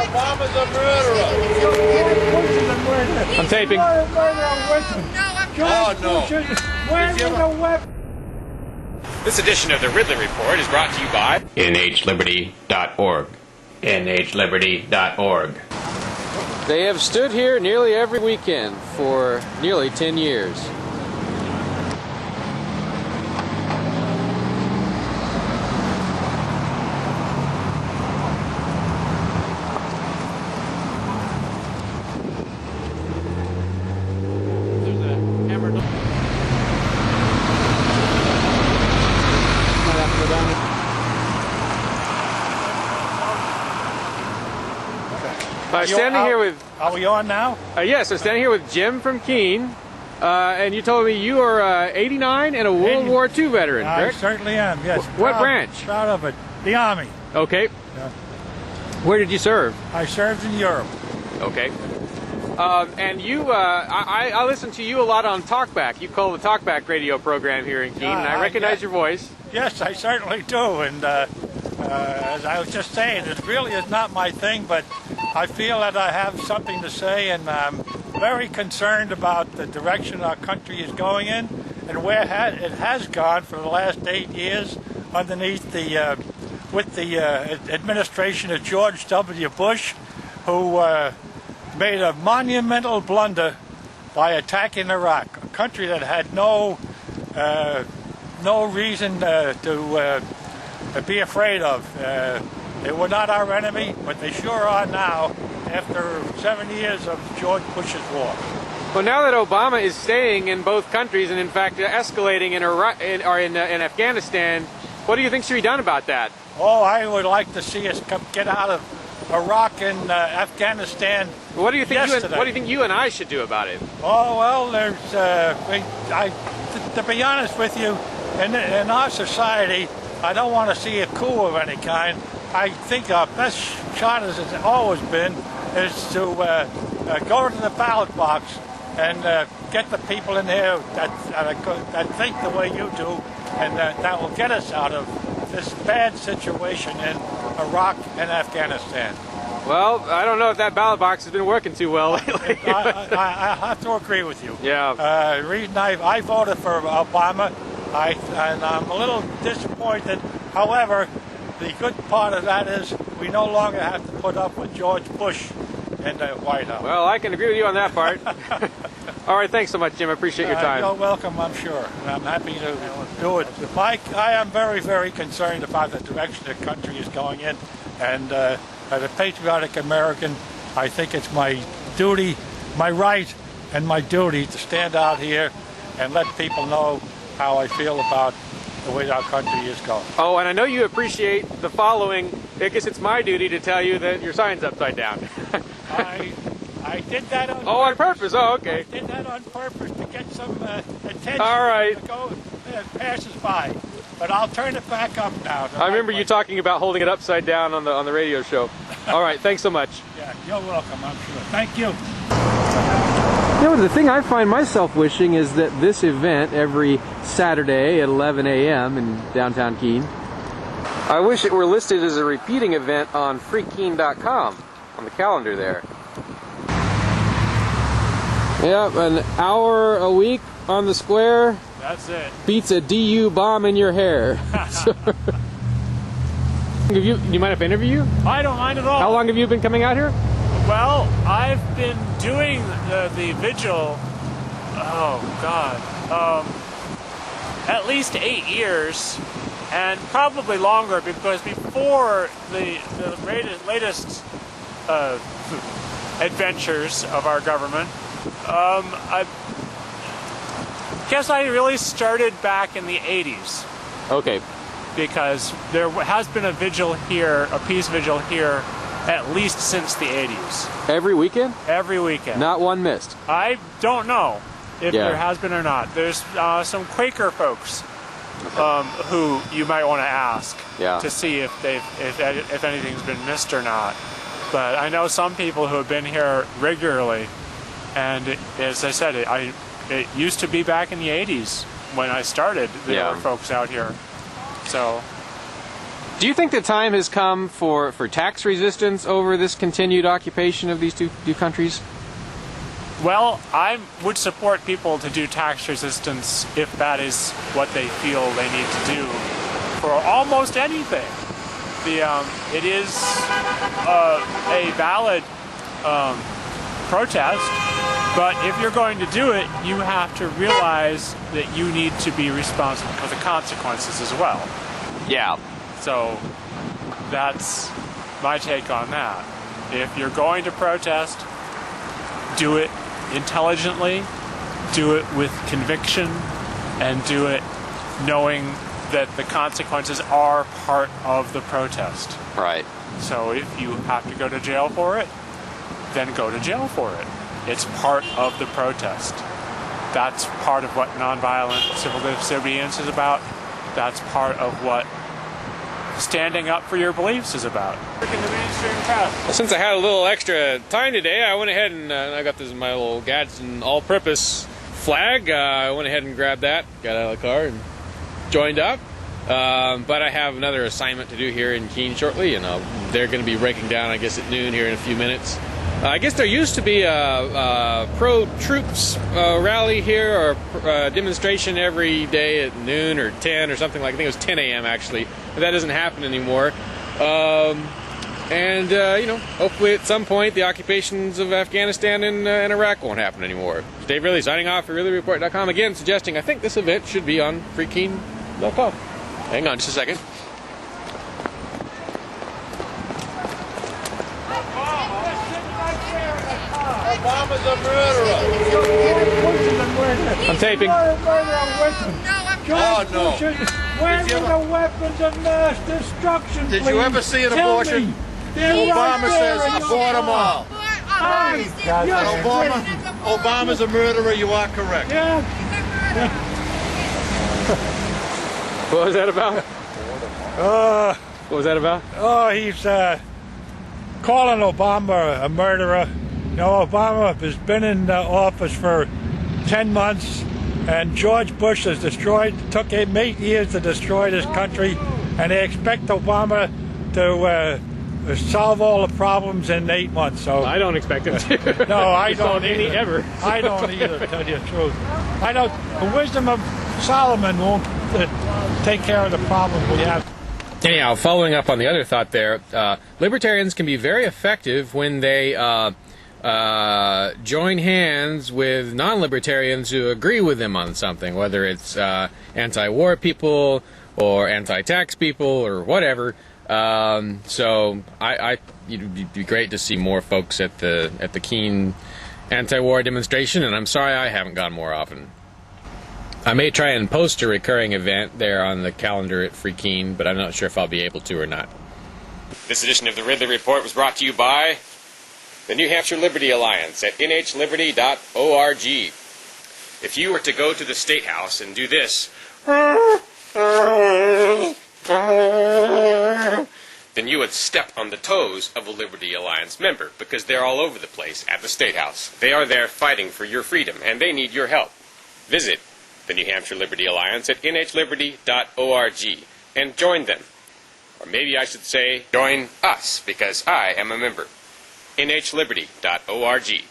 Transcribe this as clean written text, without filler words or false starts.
Obama's a murderer. I'm taping. Oh, no. This edition of the Ridley Report is brought to you by nhliberty.org. nhliberty.org. They have stood here nearly every weekend for nearly 10 years. Standing here with... Are we on now? Yes, I'm standing here with Jim from Keene, and you told me you are 89 and a World War II veteran, correct? I certainly am, yes. What branch? Proud of it. The Army. Okay. Yeah. Where did you serve? I served in Europe. Okay. And you, I listen to you a lot on Talkback. You call the Talkback radio program here in Keene, and I recognize your voice. Yes, I certainly do, and as I was just saying, it really is not my thing, but I feel that I have something to say, and I'm very concerned about the direction our country is going in and where it has gone for the last 8 years underneath with the administration of George W. Bush, who made a monumental blunder by attacking Iraq, a country that had no reason to be afraid of. They were not our enemy, but they sure are now after 7 years of George Bush's war. Well, now that Obama is staying in both countries and in fact escalating in Iraq or in Afghanistan, what do you think should be done about that? Oh, I would like to see us get out of Iraq and Afghanistan. What do you think? Yesterday. What do you think you and I should do about it? Oh well, there's. To be honest with you, in our society, I don't want to see a coup of any kind. I think our best shot, as it's always been, is to go to the ballot box and get the people in there that think the way you do, and that will get us out of this bad situation in Iraq and Afghanistan. Well, I don't know if that ballot box has been working too well lately. I have to agree with you. Yeah. The reason I voted for Obama, and I'm a little disappointed. However, the good part of that is we no longer have to put up with George Bush in the White House. Well, I can agree with you on that part. All right, thanks so much, Jim. I appreciate your time. You're welcome, I'm sure. And I'm happy to do it. Mike, I am very, very concerned about the direction the country is going in. And as a patriotic American, I think it's my duty, my right, and my duty to stand out here and let people know how I feel about the way our country is going. Oh, and I know you appreciate the following. I guess it's my duty to tell you that your sign's upside down. I did that on purpose. Oh, on purpose? Oh, okay. I did that on purpose to get some attention. All right. To go passes by. But I'll turn it back up now. I remember you talking about holding it upside down on the radio show. All right, thanks so much. Yeah, you're welcome, I'm sure. Thank you. You know, the thing I find myself wishing is that this event every Saturday at 11 a.m. in downtown Keene, I wish it were listed as a repeating event on freekeene.com on the calendar there. Yep, an hour a week on the square. That's it. Beats a DU bomb in your hair. Do you mind if I interview you? I don't mind at all. How long have you been coming out here? Well, I've been doing the vigil, oh God, at least 8 years, and probably longer, because before the latest adventures of our government, I guess I really started back in the 80s. Okay. Because there has been a vigil here, a peace vigil here, at least since the 80s. Every weekend? Every weekend. Not one missed? I don't know if there has been or not. There's some Quaker folks who you might want to ask to see if anything's been missed or not. But I know some people who have been here regularly, and as I said, it used to be back in the 80s when I started. There were folks out here. So Do you think the time has come for tax resistance over this continued occupation of these two countries? Well, I would support people to do tax resistance if that is what they feel they need to do for almost anything. It is a valid protest, but if you're going to do it, you have to realize that you need to be responsible for the consequences as well. Yeah. So that's my take on that. If you're going to protest, do it intelligently, do it with conviction, and do it knowing that the consequences are part of the protest. Right. So if you have to go to jail for it, then go to jail for it. It's part of the protest. That's part of what nonviolent civil disobedience is about. That's part of what standing up for your beliefs is about. Well, since I had a little extra time today, I went ahead and I got this my little Gadsden all-purpose flag. I went ahead and grabbed that, got out of the car, and joined up. But I have another assignment to do here in Keene shortly, and they're going to be breaking down, I guess, at noon here in a few minutes. I guess there used to be a pro-troops rally here, or a demonstration every day at noon or 10 or something like that. I think it was 10 a.m. actually, but that doesn't happen anymore. You know, hopefully at some point the occupations of Afghanistan and Iraq won't happen anymore. Dave Ridley signing off for RidleyReport.com, again suggesting I think this event should be on freekeene.com. Hang on just a second. Obama's a murderer. I'm taping. Oh, no. Where are the weapons of mass destruction? Did you ever see an abortion? Obama says abort them all. Obama's a murderer, you are correct. Yeah. What was that about? What was that about? Oh, he's calling Obama a murderer. You know, Obama has been in office for 10 months, and George Bush has took 8 years to destroy this country, and they expect Obama to solve all the problems in 8 months. So I don't expect him to. no, I don't either. Ever. I don't either, to tell you the truth. I don't. The wisdom of Solomon won't take care of the problem we have. Anyhow, following up on the other thought there, libertarians can be very effective when they join hands with non-libertarians who agree with them on something, whether it's anti-war people or anti-tax people or whatever. So it'd be great to see more folks at the Keene anti-war demonstration, and I'm sorry I haven't gone more often. I may try and post a recurring event there on the calendar at Free Keene, but I'm not sure if I'll be able to or not. This edition of the Ridley Report was brought to you by the New Hampshire Liberty Alliance at nhliberty.org. If you were to go to the State House and do this, then you would step on the toes of a Liberty Alliance member, because they're all over the place at the State House. They are there fighting for your freedom, and they need your help. Visit the New Hampshire Liberty Alliance at nhliberty.org and join them. Or maybe I should say, join us, because I am a member. nhliberty.org.